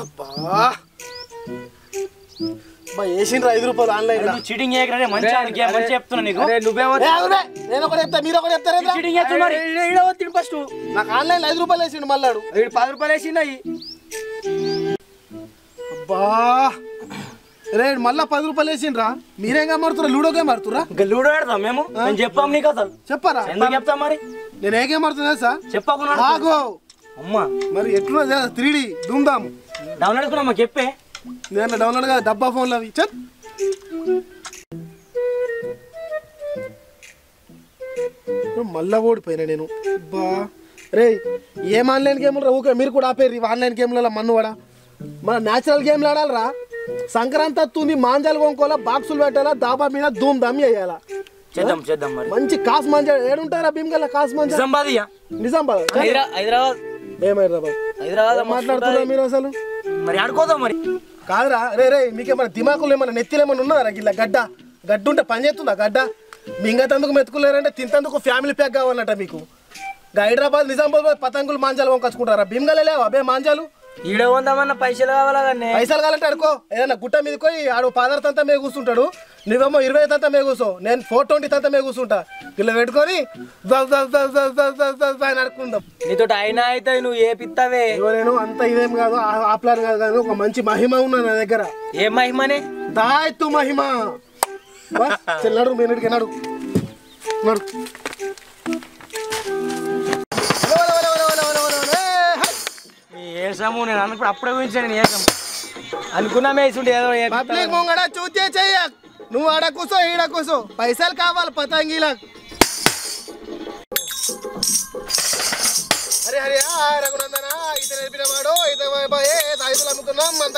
అబ్బా వేసిండ్రు 5 రూపాయలు ఆన్లైన్ లో చీటింగ్ చేయకరే మంచి చెప్తున్నా నీకు నేను ఒకటి చెప్తా మీరు ఒకటి చెప్తారా చీటింగ్ చేస్తున్నారు ఫస్ట్ నాకు ఆన్లైన్ 5 రూపాయలు వేసిండు మళ్ళాడు 10 రూపాయలు వేసిండు అబ్బా రే మళ్ళా 10 రూపాయలు వేసిండ్రా మీరేం కమ్మాడుతురా లూడో గేమ్ ఆడుతురా లూడో ఆడతాం మేము చెప్పాం నీకు అసలు చెప్పారా ఎందుకు చెప్తాం మరి నేను ఏ గేమ్ ఆడుతున్నా సార్ చెప్పకుండా అమ్మా మరి ఎట్లా 3D ధూమ్ధామ్ డౌన్లోడ్ చేసుకున్నా చెప్పే నేను డౌన్లోడ్ కదా డబ్బా ఫోన్లు అవి చెప్ మళ్ళా ఓడిపోయినా నేను బా రే ఏం ఆన్లైన్ గేమ్లు ఊకే మీరు కూడా ఆపేరు ఆన్లైన్ గేమ్లలో మన్ను వాడా మన న్యాచురల్ గేమ్లు ఆడాలరా సంక్రాంతి వస్తుంది మాంజాలు కొనుక్కోవాలా బాక్సులు పెట్టాలా దాబా మీద ధూమ్ ధామ్ చేయాలా చేద్దాం మరి మంచి కాస్ మాంజా ఏడుంటారా భీమగల్ల కాస్ మాంజా నిజామాబాద్ హైదరాబాద్ మాట్లాడుతున్నా మీరు అసలు మరి ఆడుకోదాం మరి కాదురా రే మీకేమన్నా దిమాకులు ఏమన్నా నెత్తిలు ఏమన్నా ఉన్నారా ఇలా గడ్డ ఉంటే పని చేస్తుందా గడ్డ మింగతందుకు మెతుకులేరంటే తింతందుకు ఫ్యామిలీ ప్యాక్ కావాలన్నట మీకు హైదరాబాద్ నిజామాబాద్ పతంగులు మాంజాలు వంకొచ్చుకుంటారా భీమగల్ల లేవా అబ్బే మాంజాలు ఈడ ఉందామన్న పైసలు కావాలా పైసలు కావాలంటే అడుకో ఏదన్నా గుట్ట మీదకి పోయి ఆడు 10 తంతా మీద కూర్చుంటాడు నువ్వేమో 20 తంతా మీద కూర్చో నేను 420 తంతా మీద కూర్చుంటా ఇలా పెట్టుకొని అడుకుందాం నీతో అయినా అయితే నువ్వు ఏ పిత్తవే నేను అంత ఇదేం కాదు ఆ ప్లాన్ కాదు కానీ ఒక మంచి మహిమ ఉన్నా నా దగ్గర ఏం మహిమనే దాయత్తు మహిమ నడు మీనిటికి నడు నడు ఏసాము నేను అనుకున్నా అప్పుడే ఊహించాను నేను ఏసాము అనుకున్నా వేసుంటే ఏదో పబ్లిక్ ముంగడ చూతే చెయ్య నువ్వు ఆడ కూసో ఈడ కూసో పైసలు కావాలి పతంగిలకు హరి హరి రఘునందన ఇత నేర్పిన వాడు ఇత సాయితులు అమ్ముతున్నాం అంత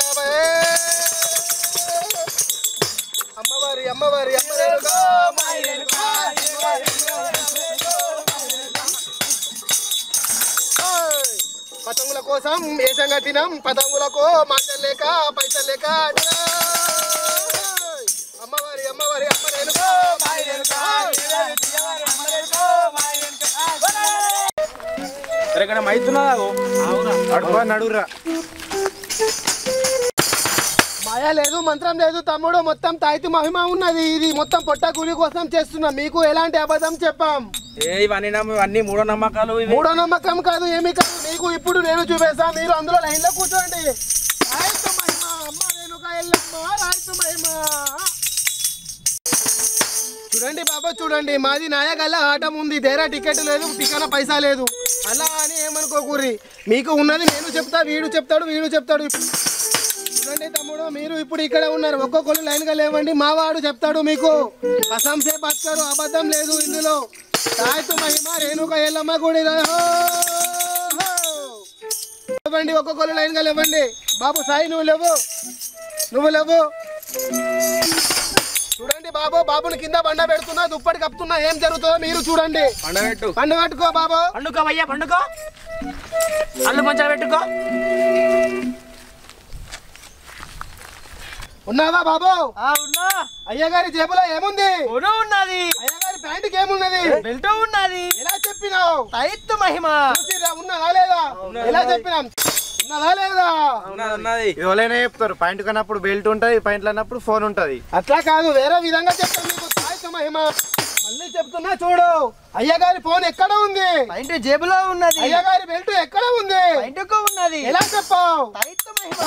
అమ్మవారి అమ్మవారి పతంగుల కోసం వేసంగా తినాం పతంగులకు మాంటలు లేక పైసలు లేక అమ్మవారి అమ్మవారి అమ్మ ఇక్కడ మైతున్నా నడురా మాయా లేదు మంత్రం లేదు తమ్ముడు మొత్తం తాయితు మహిమ ఉన్నది ఇది మొత్తం పొట్ట కూలి కోసం చేస్తున్నా మీకు ఎలాంటి అబద్ధం చెప్పాం ఇవన్నీ మూఢ నమ్మకాలు మూఢ నమ్మకం కాదు ఏమి కాదు నీకు ఇప్పుడు నేను చూపేసా మీరు అందులో లైన్ లో కూర్చోండి రాయితు మహిమ అమ్మ రేణుక ఎల్లమ్మ రాయితు మహిమ చూడండి బాబా చూడండి మాది నాయగల్ల ఆటం ఉంది దేరా టికెట్ లేదు టికెట్ పైసా లేదు అలా అని ఏమనుకోకూరి మీకు ఉన్నది నేను చెప్తా వీడు చెప్తాడు చూడండి తమ్ముడు మీరు ఇప్పుడు ఇక్కడ ఉన్నారు ఒక్కొక్కరు లైన్ గా లేవండి మావాడు చెప్తాడు మీకు అసంసే బతకారు అబద్ధం లేదు ఇందులో రాయితు మహిమ రేణుక ఎల్లమ్మ గుడి లేవండి ఒక్కొక్కరు లైన్ గా లేవండి బాబు సాయి నువ్వు లేవు చూడండి బాబుని కింద బండ పెడుతున్నా దుప్పటి కప్పుతున్నా ఏం జరుగుతుందో మీరు చూడండి పండు పెట్టుకో బాబు పండుకో అల్లు మంచాలు పెట్టుకో ఉన్నావా బాబు ఉన్నా అయ్యగారి జేబులో ఏముంది ఉన్నది అయ్యగారి ప్యాంటుకి ఏమున్నది బెల్ట్ ఉన్నది ఎలా చెప్పినావు తాయిత్తు మహిమ ఉన్నదా లేదా ఎలా చెప్పినాం ఉన్నదా లేదా ఎవరైనా చెప్తారు పాయింట్ కన్నప్పుడు బెల్ట్ ఉంటది పాయింట్లు అన్నప్పుడు ఫోన్ ఉంటది అట్లా కాదు వేరే విధంగా చెప్తాను మీకు తాయిత్తు మహిమ మళ్ళీ చెప్తున్నా చూడు అయ్యగారి ఫోన్ ఎక్కడ ఉంది పాయింట్ జేబులో ఉన్నది అయ్యగారి బెల్ట్ ఎక్కడ ఉంది పాయింట్కు ఉన్నది ఎలా చెప్పావు తాయిత్తు మహిమ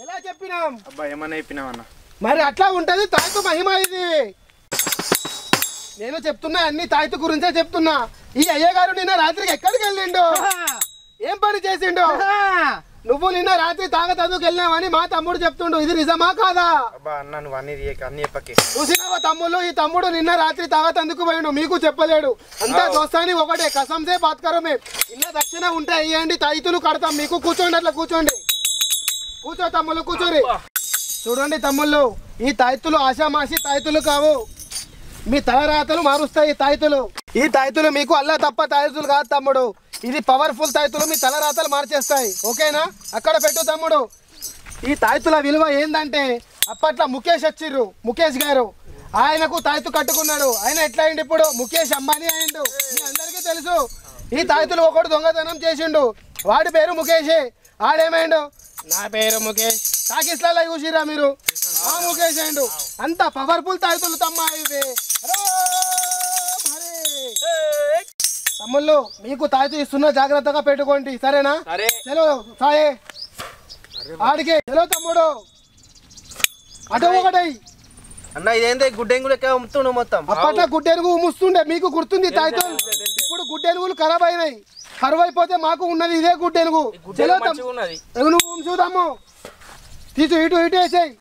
ఎలా చెప్పినాం అబ్బా ఏమన్నా చెప్పినావన్నా మరి అట్లా ఉంటది తాయితు మహిమ ఇది నేను చెప్తున్నా అన్ని తాయితు గురించే చెప్తున్నా ఈ అయ్యగారు నిన్న రాత్రికి ఎక్కడికి వెళ్ళిండు ఏం పని చేసిండు నువ్వు నిన్న రాత్రి తాగతందుకు వెళ్ళినావని మా తమ్ముడు చెప్తుండు ఇది నిజమా కాదా అబ్బా అన్న నువ్వు అన్ని చెప్పకే చూసినావా తమ్ముళ్ళు ఈ తమ్ముడు నిన్న రాత్రి తాగతందుకు పోయిండు మీకు చెప్పలేడు అంతా దోస్తాని ఒకటే కసంసే బాత్కరమే ఇన్న దక్షిణ ఉంటే అయ్యండి తాయితులు కడతాం మీకు కూర్చోండి అట్లా కూర్చో తమ్ముళ్ళు కూర్చోరి చూడండి తమ్ముళ్ళు ఈ తాయితులు ఆశామాషి తాయితులు కావు మీ తలరాతలు మారుస్తాయి ఈ తాయితులు మీకు అల్లా తప్ప తాయితులు కాదు తమ్ముడు ఇది పవర్ఫుల్ తాయితులు మీ తలరాతలు మార్చేస్తాయి ఓకేనా అక్కడ పెట్టు తమ్ముడు ఈ తాయితుల విలువ ఏందంటే అప్పట్లో ముఖేష్ గారు ఆయనకు తాయితు కట్టుకున్నాడు ఆయన ఎట్లా అయిండు ఇప్పుడు ముఖేష్ అంబానీ అయిండు మీ అందరికీ తెలుసు ఈ తాయితులు ఒకడు దొంగతనం చేసిండు వాడి పేరు ముఖేషే. ఆడేమైండు నా పేరు ముఖేష్ టాకీస్లలో చూసిరా మీరు ఆ ముఖేష్ అయిండు. అంత పవర్ఫుల్ తాయితులు తమ్మా ఇవి. తమ్ముళ్ళు మీకు తాయితు ఇస్తున్నా జాగ్రత్తగా పెట్టుకోండి సరేనా? చలో సాయే ఆడికే చలో తమ్ముడు అటు ఒకటై అన్న ఇదేంటే గుడ్డెంగులు ఎక్కడ అమ్ముతుండు మొత్తం. అప్పట్లో గుడ్డెనుగు ఉమ్ముస్తుండే మీకు గుర్తుంది తాయితులు. ఇప్పుడు గుడ్డెనుగులు ఖరాబ్ అయినాయి. కరువు అయిపోతే మాకు ఉన్నది ఇదే గుడ్డెనుగు. నువ్వు చూద్దాము తీసు ఇటు ఇటు వేసాయి.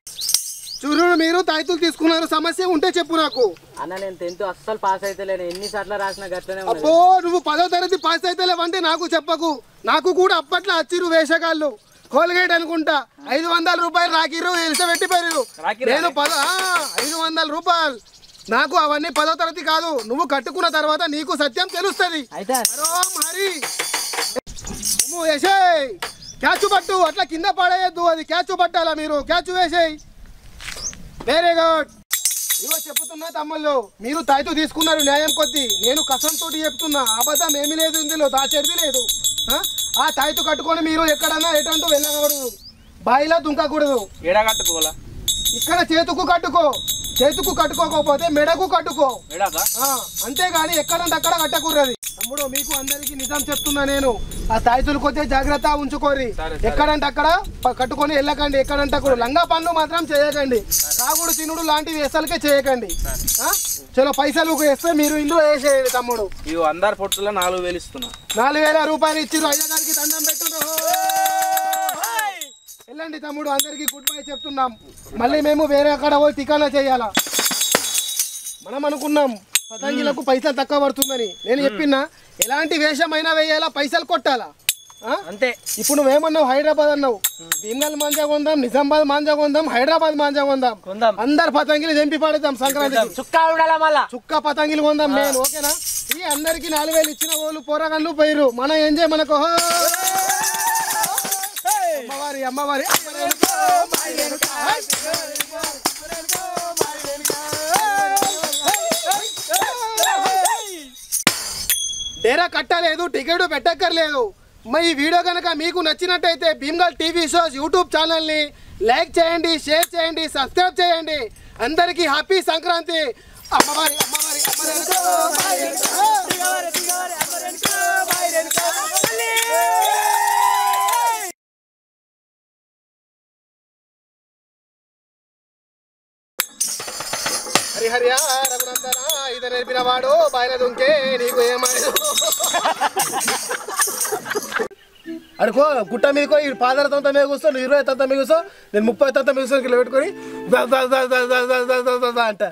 చూడు మీరు తాయితులు తీసుకున్నారు. సమస్య ఉంటే చెప్పు నాకు. అన్న నేను 10th అస్సలు పాస్ అయితే లేను. ఎన్నిసార్లు రాసినా గట్లనే అబ్బో నువ్వు 10వ తరగతి పాస్ అయితే లేవంటే నాకు చెప్పకు. నాకు కూడా అప్పట్లో వచ్చిర్రు వేషగాళ్ళు కోల్గేట్ అనుకుంటా 500 రూపాయలు రాకిర్రు ఎలిసబెట్టి పెరిరు. నేను 500 రూపాయలు నాకు అవన్నీ 10వ తరగతి కాదు. నువ్వు కట్టుకున్న తర్వాత నీకు సత్యం తెలుస్తుంది. మరి వేసేయ్ క్యాచు పట్టు అట్లా కింద పడేయద్దు. అది క్యాచు పట్టాలా మీరు క్యాచు వేసేయ్. Very good. ఇవో చెప్తున్నా తమ్ముళ్ళు మీరు తాయితు తీసుకున్నారు న్యాయం కొద్ది. నేను కసంతో చెప్తున్నా అబద్ధం ఏమీ లేదు ఇందులో దాచేది లేదు. ఆ తాయితు కట్టుకొని మీరు ఎక్కడన్నా ఎటంటూ వెళ్ళకూడదు. బాయిలో దుంకకూడదు. ఇక్కడ చేతుకు కట్టుకో. చేతుకు కట్టుకోకపోతే మెడకు కట్టుకో. అంతేగాని ఎక్కడంటే అక్కడ కట్టకూడదు. తమ్ముడు మీకు అందరికి నిజం చెప్తున్నా నేను. ఆ తాయితులు కొద్దిగా జాగ్రత్త ఉంచుకోరి. ఎక్కడంటే అక్కడ కట్టుకొని వెళ్ళకండి. ఎక్కడంటే అక్కడ లంగా పనులు మాత్రం చేయకండి. తాగుడు తినుడు లాంటివి అసలుకే చేయకండి. చలో పైసలు వేస్తే మీరు ఇందులో వేసేయండి తమ్ముడు. అందరు పొట్టులో 4000 ఇస్తున్నా. 4000 రూపాయలు ఇచ్చిర్రు. అయ్యగారికి దండం పెట్టుడు. వెళ్ళండి తమ్ముడు అందరికి గుడ్ బై చెప్తున్నాం. మళ్ళీ మేము వేరే అక్కడ పోయి టికానా చేయాలా. మనం అనుకున్నాం పతంగిలకు పైసలు తక్కువ పడుతుందని. నేను చెప్పినా ఎలాంటి వేషమైనా వేయాలా పైసలు కొట్టాలా అంతే. ఇప్పుడు నువ్వేమన్నావు హైదరాబాద్ అన్నావు. భీమ్గల్ మాంజా కొందాం, నిజామాబాద్ మాంజా కొందాం, హైదరాబాద్ మాంజా కొందాం. అందరు పతంగిలు తెంపి పడేద్దాం సంక్రాంతి. చుక్క పతంగిలు కొందాం నేను. ఓకేనా? ఈ అందరికి 4000 ఇచ్చిన వాళ్ళు పోరగాళ్ళు పోయిరు. మన ఎంజాయ్ మనకు. అమ్మవారి అమ్మవారి డేరా కట్టలేదు, టికెట్ పెట్టక్కర్లేదు. ఈ వీడియో కనుక మీకు నచ్చినట్టయితే భీమ్గల్ టీవీ షోస్ యూట్యూబ్ ఛానల్ని లైక్ చేయండి, షేర్ చేయండి, సబ్స్క్రైబ్ చేయండి. అందరికీ హ్యాపీ సంక్రాంతి. అమ్మవారి అమ్మవారి హరిహర్య రఘునందన ఇద నేర్పిన వాడు బాయిల దుంకే నీకు ఏమైనా అనుకో. గుట్ట మీదకో ఈ పాదర తంత మీద కూర్చో, నువ్వు 20 తంత మీద కూర్చో, నేను 30 తంత మీద కూర్చొని కిలో పెట్టుకొని అంట.